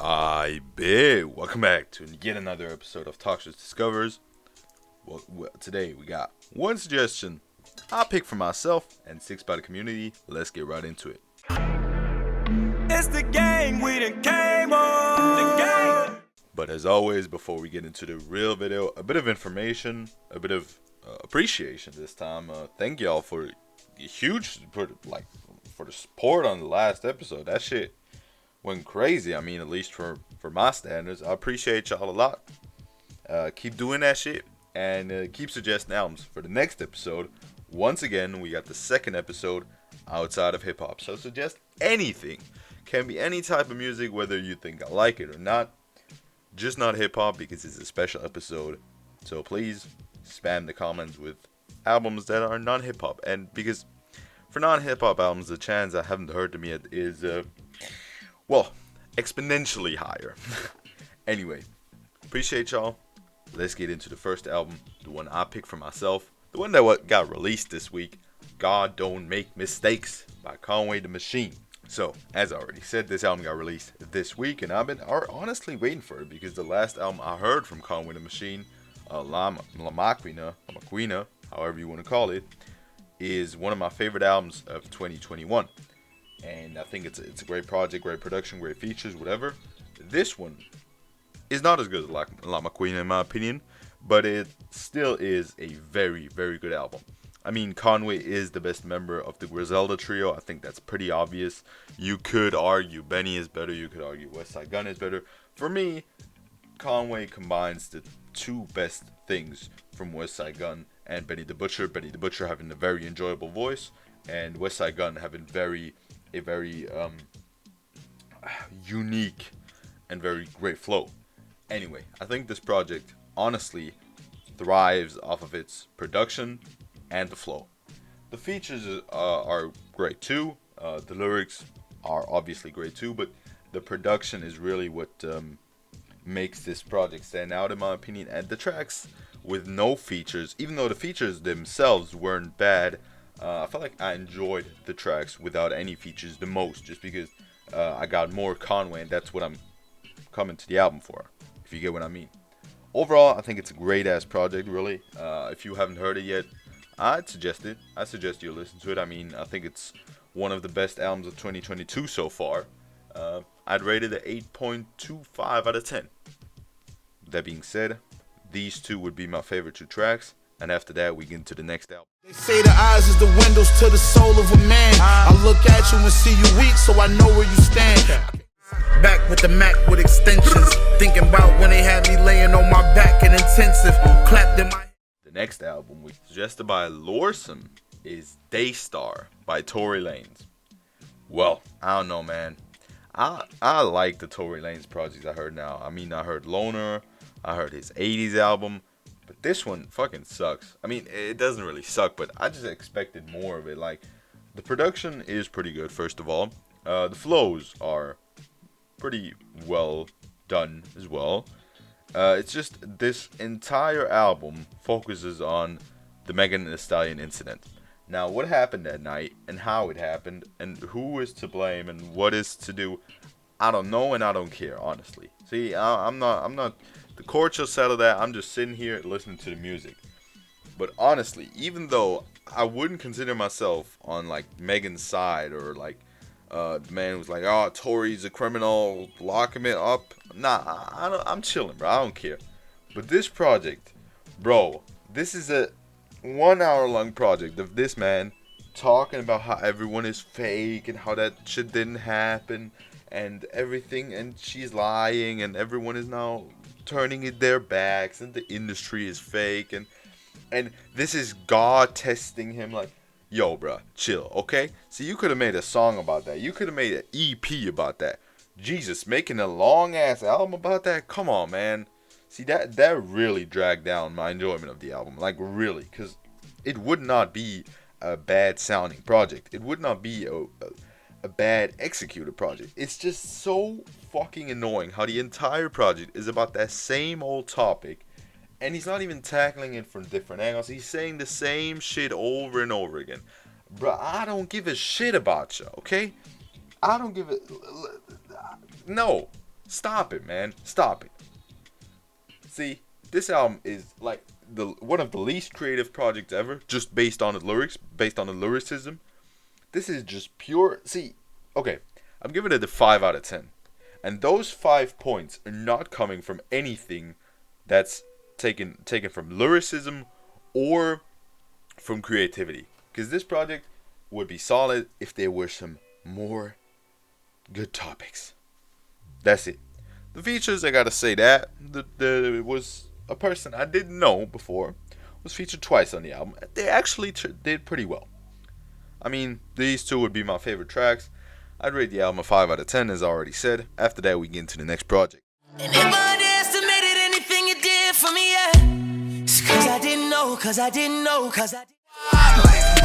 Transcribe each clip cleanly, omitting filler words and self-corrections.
I bet. Welcome back to yet another episode of Toxiris Discovers. Well, today we got one suggestion I picked for myself and six by the community. Let's get right into it. It's the game we done came on. The game. But as always, before we get into the real video, a bit of information, a bit of appreciation this time. Thank y'all for for the support on the last episode. That shit went crazy. I mean, at least for my standards. I appreciate y'all a lot. Keep doing that shit and keep suggesting albums for the next episode. Once again, we got the second episode outside of hip hop. So suggest anything. Can be any type of music, whether you think I like it or not. Just not hip hop because it's a special episode. So please spam the comments with albums that are non hip hop. And because for non hip hop albums, the chance I haven't heard them yet is exponentially higher. Anyway, appreciate y'all. Let's get into the first album, the one I picked for myself, the one that got released this week, God Don't Make Mistakes by Conway the Machine. So, as I already said, this album got released this week, and I've been honestly waiting for it because the last album I heard from Conway the Machine, La Maquina, however you want to call it, is one of my favorite albums of 2021. And I think it's a great project, great production, great features, whatever. This one is not as good as La Maquina in my opinion, but it still is a very, very good album. I mean, Conway is the best member of the Griselda trio. I think that's pretty obvious. You could argue Benny is better. You could argue Westside Gunn is better. For me, Conway combines the two best things from Westside Gunn and Benny the Butcher. Benny the Butcher having a very enjoyable voice, and Westside Gunn having a very unique and very great flow. Anyway, I think this project honestly thrives off of its production and the flow. The features are great too. The lyrics are obviously great too, but the production is really what makes this project stand out in my opinion. And the tracks with no features, even though the features themselves weren't bad, I felt like I enjoyed the tracks without any features the most, just because I got more Conway, and that's what I'm coming to the album for, if you get what I mean. Overall, I think it's a great ass project, really. If you haven't heard it yet, I'd suggest it. I suggest you listen to it. I mean, I think it's one of the best albums of 2022 so far. I'd rate it an 8.25 out of 10. That being said, these two would be my favorite two tracks, and after that, we get into the next album. They say the eyes is the windows to the soul of a man. I look at you and see you weak, so I know where you stand. Back with the Mac with extensions, thinking about when they had me laying on my back in intensive, clapped in my. The next album we suggested by Lorsome is DAYSTAR by Tory Lanez. Well, I don't know, man. I like the Tory Lanez projects I heard now. I mean, I heard Loner, I heard his 80s album, but this one fucking sucks. I mean, it doesn't really suck, but I just expected more of it. Like, the production is pretty good, first of all. The flows are pretty well done as well. It's just this entire album focuses on the Megan Thee Stallion incident. Now, what happened that night and how it happened and who is to blame and what is to do, I don't know and I don't care, honestly. See, I'm not. The court shall settle that. I'm just sitting here listening to the music. But honestly, even though I wouldn't consider myself on like Megan's side or like the man who's like, oh, Tory's a criminal, lock him up. Nah, I'm chilling, bro. I don't care. But this project, bro, this is a 1 hour long project of this man talking about how everyone is fake and how that shit didn't happen and everything, and she's lying and everyone is now turning it their backs and the industry is fake, and this is God testing him. Like, yo, bruh, chill, okay? See, you could have made a song about that. You could have made an EP about that. Jesus, making a long-ass album about that? Come on, man. See, that really dragged down my enjoyment of the album. Like, really. Because it would not be a bad-sounding project. It would not be a bad executed project. It's just so fucking annoying how the entire project is about that same old topic. And he's not even tackling it from different angles. He's saying the same shit over and over again. Bruh, I don't give a shit about you, okay? I don't give a... No. Stop it, man. Stop it. See, this album is like one of the least creative projects ever, just based on the lyrics, based on the lyricism. This is just pure. See, okay, I'm giving it a 5 out of 10. And those 5 points are not coming from anything that's taken from lyricism or from creativity. Because this project would be solid if there were some more good topics. That's it. The features, I gotta say that. There was a person I didn't know before, was featured twice on the album. They actually did pretty well. I mean, these two would be my favorite tracks. I'd rate the album a 5 out of 10, as I already said. After that, we get into the next project. And if I underestimated anything you did for me, yeah, it's cause I didn't know,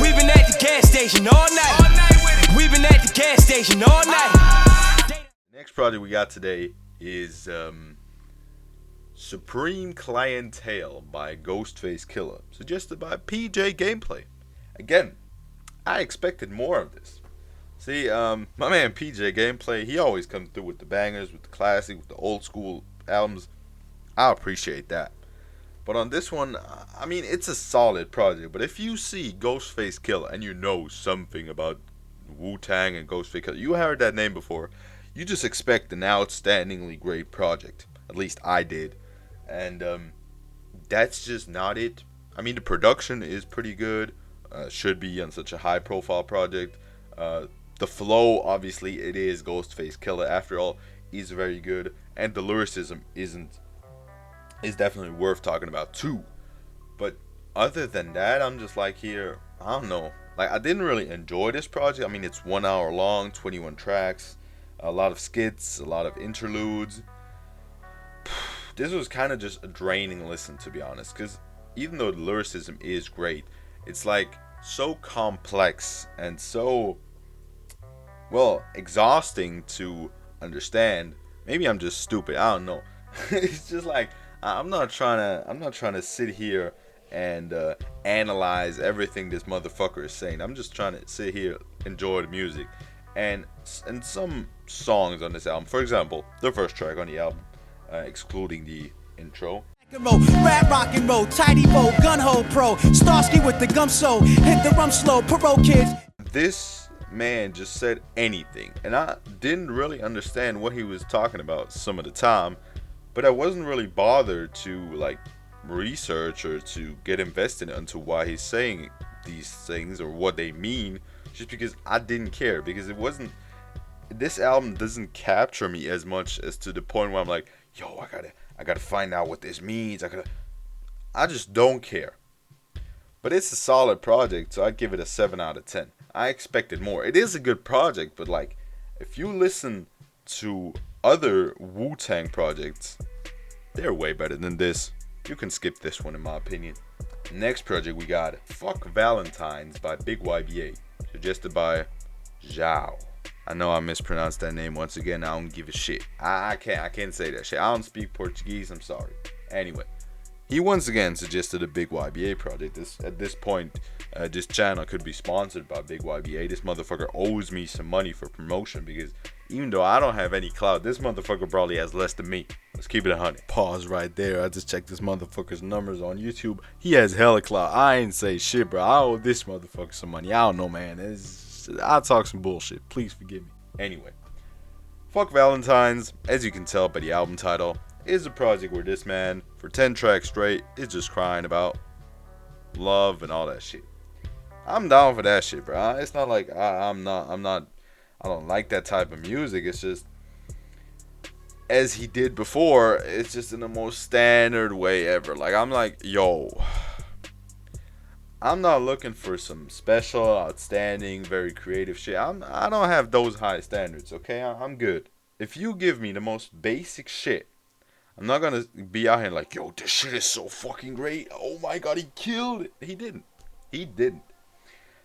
We've been at the gas station all night. We've been at the gas station all night. The next project we got today is Supreme Clientele by Ghostface Killah, suggested by PJ Gameplay. Again, I expected more of this. See, my man PJ Gameplay, he always comes through with the bangers, with the classic, with the old school albums. I appreciate that. But on this one, I mean, it's a solid project. But if you see Ghostface Killah and you know something about Wu-Tang and Ghostface Killah, you heard that name before, you just expect an outstandingly great project. At least I did. And that's just not it. I mean, the production is pretty good. Should be on such a high-profile project. The flow, obviously, it is Ghostface Killah. After all, is very good. And the lyricism is definitely worth talking about too. But other than that, I'm just like here, I don't know. Like, I didn't really enjoy this project. I mean, it's 1 hour long, 21 tracks, a lot of skits, a lot of interludes. This was kind of just a draining listen, to be honest. Because even though the lyricism is great, it's like so complex and so, well, exhausting to understand. Maybe I'm just stupid. I don't know. It's just like I'm not trying to sit here and analyze everything this motherfucker is saying. I'm just trying to sit here, enjoy the music, and some songs on this album. For example, the first track on the album, excluding the intro. Rap rock and roll, tidy bow, gun hole pro, Starsky with the gum so hit the rum slow, parole kids. This man just said anything, and I didn't really understand what he was talking about some of the time, but I wasn't really bothered to like research or to get invested into why he's saying these things or what they mean, just because I didn't care, because it wasn't, this album doesn't capture me as much as to the point where I'm like, yo, I gotta find out what this means. I just don't care. But it's a solid project, so I'd give it a 7 out of 10. I expected more. It is a good project, but like, if you listen to other Wu-Tang projects, they're way better than this. You can skip this one in my opinion. Next project we got Fucc Valentines by Big YBA, suggested by Zhao. I know I mispronounced that name once again. I don't give a shit. I can't say that shit. I don't speak Portuguese. I'm sorry. Anyway, he once again suggested a Big YBA project. At this point, this channel could be sponsored by Big YBA. This motherfucker owes me some money for promotion, because even though I don't have any clout, this motherfucker probably has less than me. Let's keep it 100. Pause right there. I just checked this motherfucker's numbers on YouTube. He has hella clout. I ain't say shit, bro. I owe this motherfucker some money. I don't know, man. I'll talk some bullshit. Please forgive me. Anyway, Fucc Valentines, as you can tell by the album title, is a project where this man, for 10 tracks straight, is just crying about love and all that shit. I'm down for that shit, bro. It's not like I don't like that type of music. It's just, as he did before, it's just in the most standard way ever. Like, I'm like, yo, I'm not looking for some special, outstanding, very creative shit. I don't have those high standards, okay? I'm good. If you give me the most basic shit, I'm not gonna be out here like, yo, this shit is so fucking great. Oh my god, he killed it. He didn't.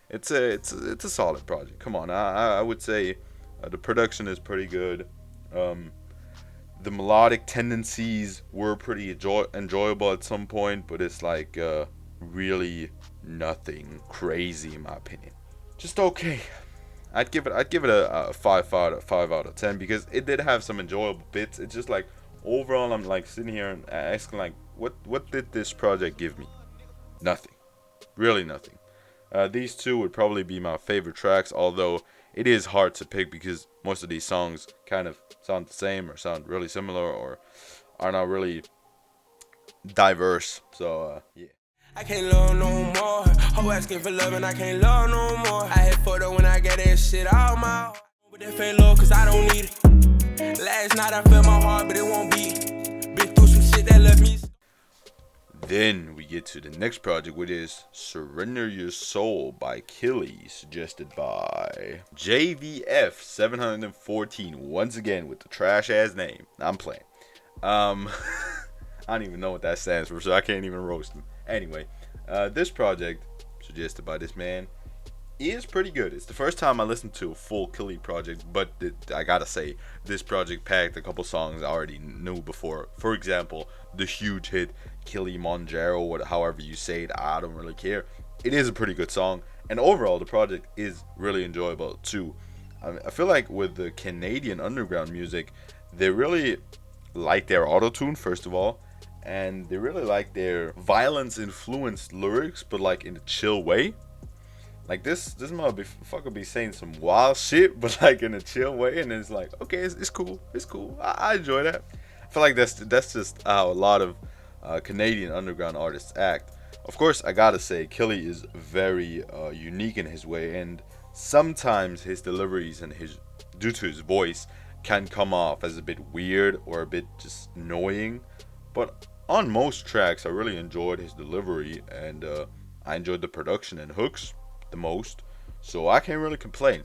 It's a solid project. Come on, I would say the production is pretty good. The melodic tendencies were pretty enjoyable at some point, but it's like really nothing crazy in my opinion. Just okay. I'd give it a 5 out of 10 because it did have some enjoyable bits. It's just like overall, I'm like sitting here and asking like, what did this project give me? Nothing, really nothing. These two would probably be my favorite tracks, although it is hard to pick because most of these songs kind of sound the same or sound really similar or are not really diverse. So yeah. I can't love no more. Whole asking for love and I can't love no more. I hit photo when I get that shit out my heart. But that fake love cause I don't need it. Last night I felt my heart but it won't beat. Been through some shit that left me. Then we get to the next project, which is Surrender Your Soul by Killy, suggested by JVF714, once again with the trash ass name. I'm playing. I don't even know what that stands for, so I can't even roast him. Anyway, this project, suggested by this man, is pretty good. It's the first time I listened to a full Killy project, but I gotta say, this project packed a couple songs I already knew before. For example, the huge hit Killy Monjaro, however you say it, I don't really care. It is a pretty good song, and overall the project is really enjoyable too. I feel like with the Canadian underground music, they really like their auto-tune first of all, and they really like their violence influenced lyrics, but like in a chill way. Like this motherfucker be saying some wild shit, but like in a chill way, and it's like, okay, it's cool, I enjoy that. I feel like that's just how a lot of Canadian underground artists act. Of course, I gotta say, Killy is very unique in his way, and sometimes his deliveries and due to his voice, can come off as a bit weird or a bit just annoying. But on most tracks, I really enjoyed his delivery, and I enjoyed the production and hooks the most, so I can't really complain.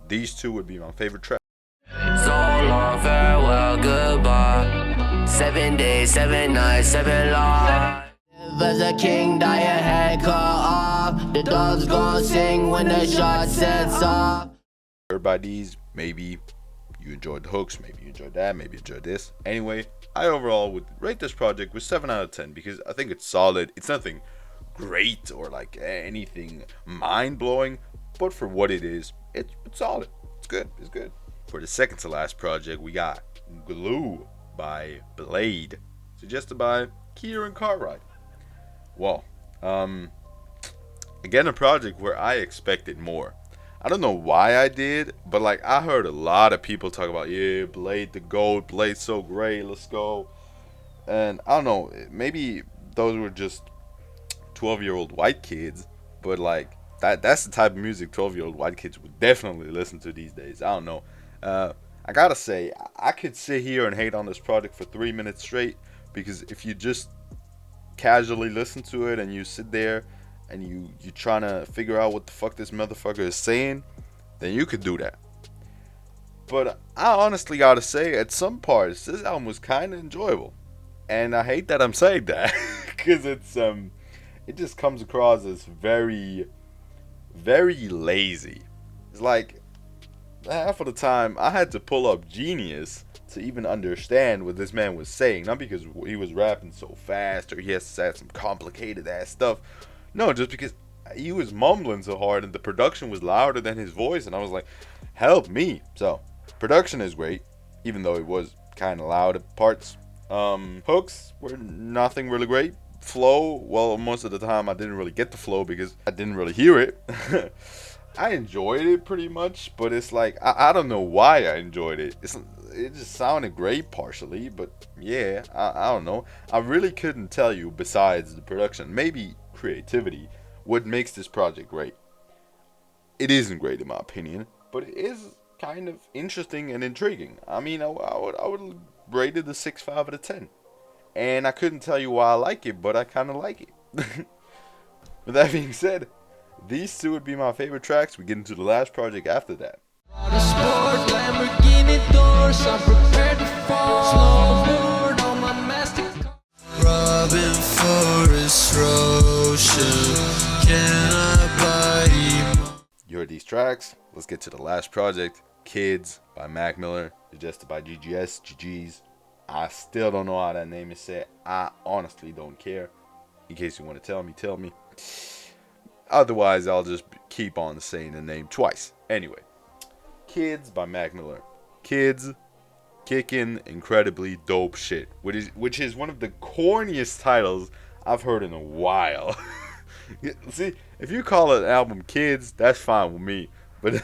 These two would be my favorite tracks. So long, farewell, goodbye. 7 days, 7 nights, 7 lives. As a king, die a head cut off. The dogs gon' sing when the shot sets off. Heard by these, maybe you enjoyed the hooks, maybe you enjoyed that, maybe you enjoyed this. Anyway, I overall would rate this project with 7 out of 10 because I think it's solid. It's nothing great or like anything mind-blowing, but for what it is, it's solid. It's good. For the second to last project, we got Gluee by Bladee, suggested by Kieran Cartwright. Well, again, a project where I expected more. I don't know why I did, but like I heard a lot of people talk about, yeah, Bladee the GOAT, Blade's so great, let's go. And I don't know, maybe those were just 12-year-old white kids, but like that's the type of music 12-year-old white kids would definitely listen to these days. I don't know. I gotta say, I could sit here and hate on this project for 3 minutes straight, because if you just casually listen to it and you sit there and you trying to figure out what the fuck this motherfucker is saying, then you could do that. But I honestly gotta say, at some parts this album was kind of enjoyable, and I hate that I'm saying that because it just comes across as very, very lazy. It's like half of the time I had to pull up Genius to even understand what this man was saying. Not because he was rapping so fast or he has to say some complicated ass stuff. No, just because he was mumbling so hard and the production was louder than his voice, and I was like, help me. So production is great, even though it was kind of loud at parts. Hooks were nothing really great. Flow, well, most of the time I didn't really get the flow because I didn't really hear it. I enjoyed it pretty much, but it's like I don't know why I enjoyed it. It just sounded great partially, but yeah, I don't know. I really couldn't tell you, besides the production, maybe creativity, what makes this project great. It isn't great in my opinion, but it is kind of interesting and intriguing. I mean, I would rate it a 6.5 out of 10. And I couldn't tell you why I like it, but I kind of like it. With that being said, these two would be my favorite tracks. We get into the last project after that. You heard these tracks. Let's get to the last project. Kids by Mac Miller, suggested by GG's. I still don't know how that name is said. I honestly don't care. In case you want to tell me. Otherwise, I'll just keep on saying the name twice. Anyway, K.I.D.S by Mac Miller. K.I.D.S, kicking incredibly dope shit, which is one of the corniest titles I've heard in a while. See, if you call an album K.I.D.S, that's fine with me. But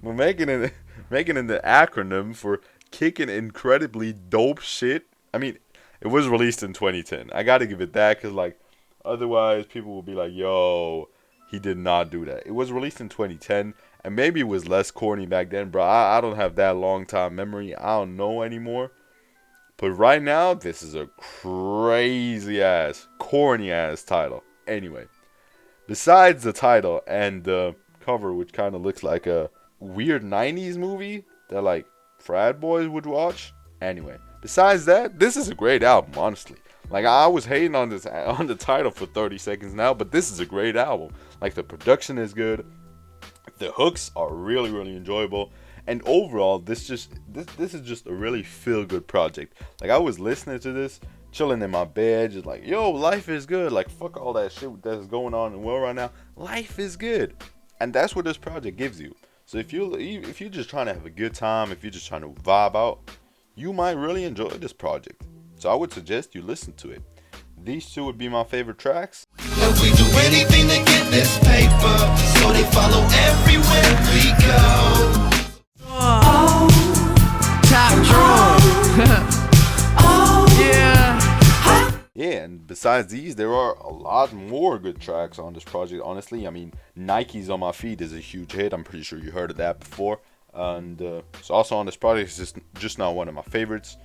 we're making it the acronym for kicking incredibly dope shit. I mean, it was released in 2010. I gotta give it that, because like otherwise people will be like, yo, he did not do that. It was released in 2010, and maybe it was less corny back then, bro. I don't have that long time memory. I don't know anymore. But right now, this is a crazy ass, corny ass title. Anyway, besides the title and the cover, which kind of looks like a weird 90s movie that like frat boys would watch. Anyway, besides that, this is a great album, honestly. Like, I was hating on the title for 30 seconds now, but this is a great album. Like, the production is good, the hooks are really, really enjoyable, and overall, this is just a really feel-good project. Like, I was listening to this, chilling in my bed, just like, yo, life is good. Like, fuck all that shit that's going on in the world right now. Life is good, and that's what this project gives you. So if you're just trying to have a good time, if you're just trying to vibe out, you might really enjoy this project. So I would suggest you listen to it. These two would be my favorite tracks. But we do anything to get this paper, so they follow everywhere we go. Top drawer. Yeah, and besides these, there are a lot more good tracks on this project, honestly. I mean, Nike's On My Feet is a huge hit. I'm pretty sure you heard of that before. And it's also on this project. It's just not one of my favorites.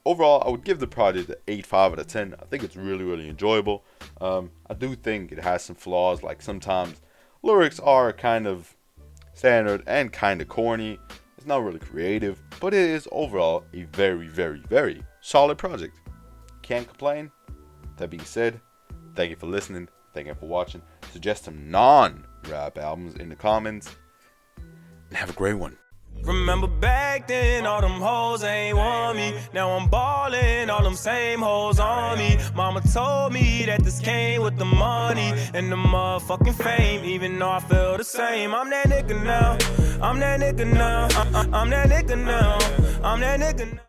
Overall, I would give the project an 8.5 out of 10. I think it's really, really enjoyable. I do think it has some flaws. Like, sometimes lyrics are kind of standard and kind of corny. It's not really creative, but it is overall a very, very, very solid project. Can't complain. That being said, thank you for listening. Thank you for watching. Suggest some non-rap albums in the comments. And have a great one. Remember back then, all them hoes ain't want me. Now I'm ballin', all them same hoes on me. Mama told me that this came with the money and the motherfucking fame. Even though I feel the same, I'm that nigga now. I'm that nigga now. I'm that nigga now. I'm that nigga now.